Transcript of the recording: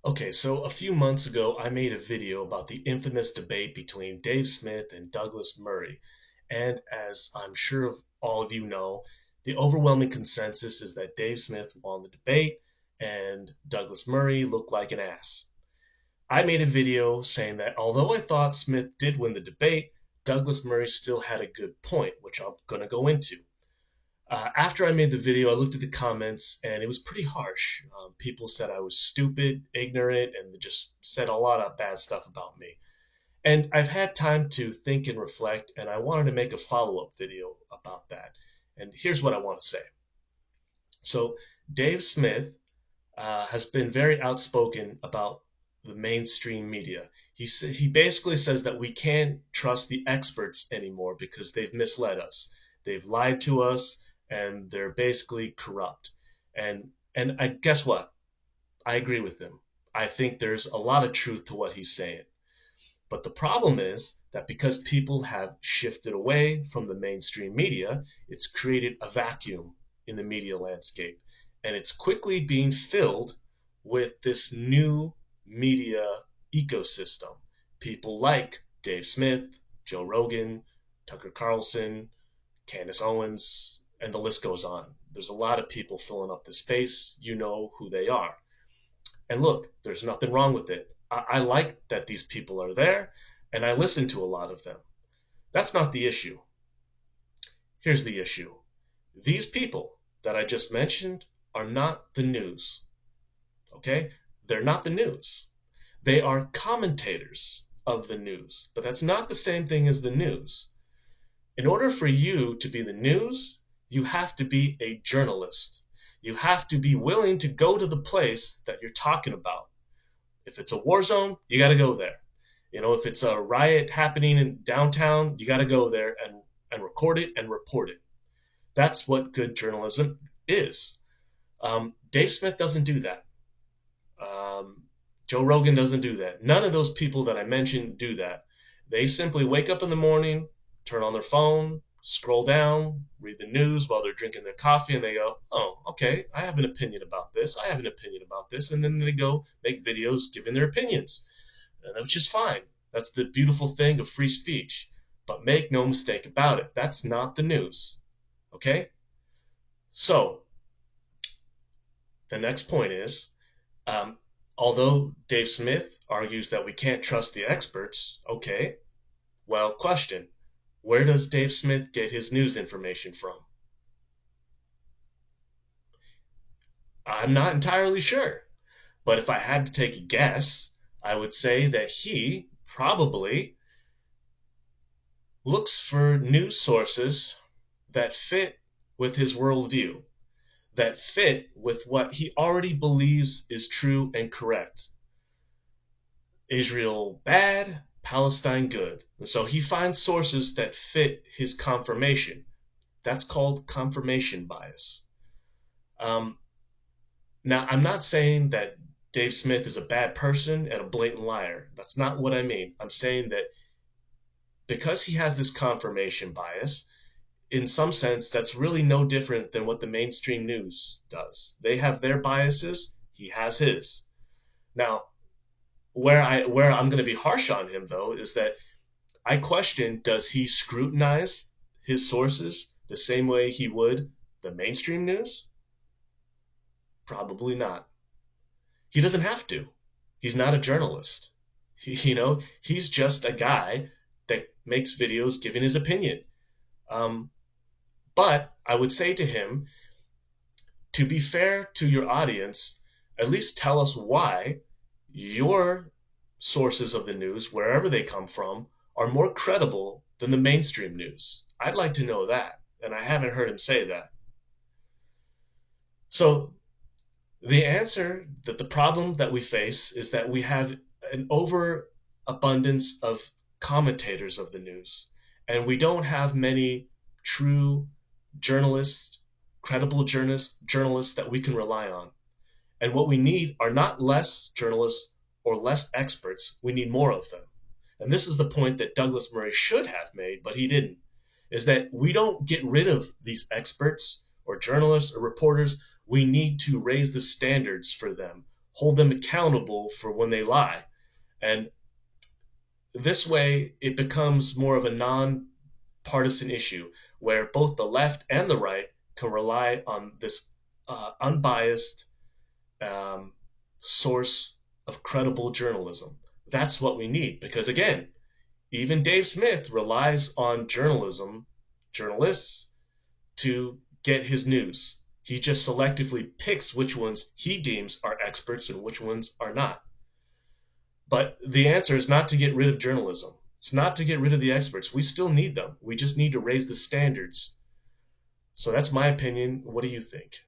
Okay, so a few months ago, I made a video about the infamous debate between Dave Smith and Douglas Murray. And as I'm sure all of you know, the overwhelming consensus is that Dave Smith won the debate and Douglas Murray looked like an ass. I made a video saying that although I thought Smith did win the debate, Douglas Murray still had a good point, which I'm going to go into. After I made the video, I looked at the comments and it was pretty harsh. People said I was stupid, ignorant, and just said a lot of bad stuff about me. And I've had time to think and reflect, and I wanted to make a follow up video about that. And here's what I want to say. So, Dave Smith has been very outspoken about the mainstream media. He basically says that we can't trust the experts anymore because they've misled us. They've lied to us and they're basically corrupt. And I guess what? I agree with him. I think there's a lot of truth to what he's saying. But the problem is that because people have shifted away from the mainstream media, it's created a vacuum in the media landscape. And it's quickly being filled with this new media ecosystem. People like Dave Smith, Joe Rogan, Tucker Carlson, Candace Owens, and the list goes on. There's a lot of people filling up the space. You know who they are. And look, there's nothing wrong with it. I like that these people are there, and I listen to a lot of them. That's not the issue. Here's the issue. These people that I just mentioned are not the news. Okay? They're not the news. They are commentators of the news, but that's not the same thing as the news. In order for you to be the news, you have to be a journalist. You have to be willing to go to the place that you're talking about. If it's a war zone, you got to go there. If it's a riot happening in downtown, you got to go there and record it and report it. That's what good journalism is. Dave Smith doesn't do that. Um, Joe Rogan doesn't do that. None of those people that I mentioned do that. They simply wake up in the morning, turn on their phone, scroll down, read the news while they're drinking their coffee, and they go, oh, okay, I have an opinion about this. I have an opinion about this. And then they go make videos giving their opinions, which is fine. That's the beautiful thing of free speech. But make no mistake about it, that's not the news. Okay? So, the next point is um, although Dave Smith argues that we can't trust the experts, okay, well, question: where does Dave Smith get his news information from? I'm not entirely sure, but if I had to take a guess, I would say that he probably looks for news sources that fit with his worldview, that fit with what he already believes is true and correct. Israel bad, Palestine good. And so he finds sources that fit his confirmation. That's called confirmation bias. Um, Now, I'm not saying that Dave Smith is a bad person and a blatant liar. That's not what I mean. I'm saying that because he has this confirmation bias, in some sense, that's really no different than what the mainstream news does. They have their biases, he has his. Now, where I'm going to be harsh on him though is that I question, does he scrutinize his sources the same way he would the mainstream news? Probably not. He doesn't have to. He's not a journalist. He's just a guy that makes videos giving his opinion. Um, but I would say to him, to be fair to your audience, at least tell us why your sources of the news, wherever they come from, are more credible than the mainstream news. I'd like to know that, and I haven't heard him say that. So the answer that the problem that we face is that we have an overabundance of commentators of the news, and we don't have many true journalists, credible journalists that we can rely on. And what we need are not less journalists or less experts. We need more of them. And this is the point that Douglas Murray should have made, but he didn't, is that we don't get rid of these experts or journalists or reporters. We need to raise the standards for them, hold them accountable for when they lie. And this way, it becomes more of a non-partisan issue where both the left and the right can rely on this unbiased um, source of credible journalism. That's what we need because, again, even Dave Smith relies on journalists, to get his news. He just selectively picks which ones he deems are experts and which ones are not. But the answer is not to get rid of journalism. It's not to get rid of the experts. We still need them. We just need to raise the standards. So that's my opinion. What do you think?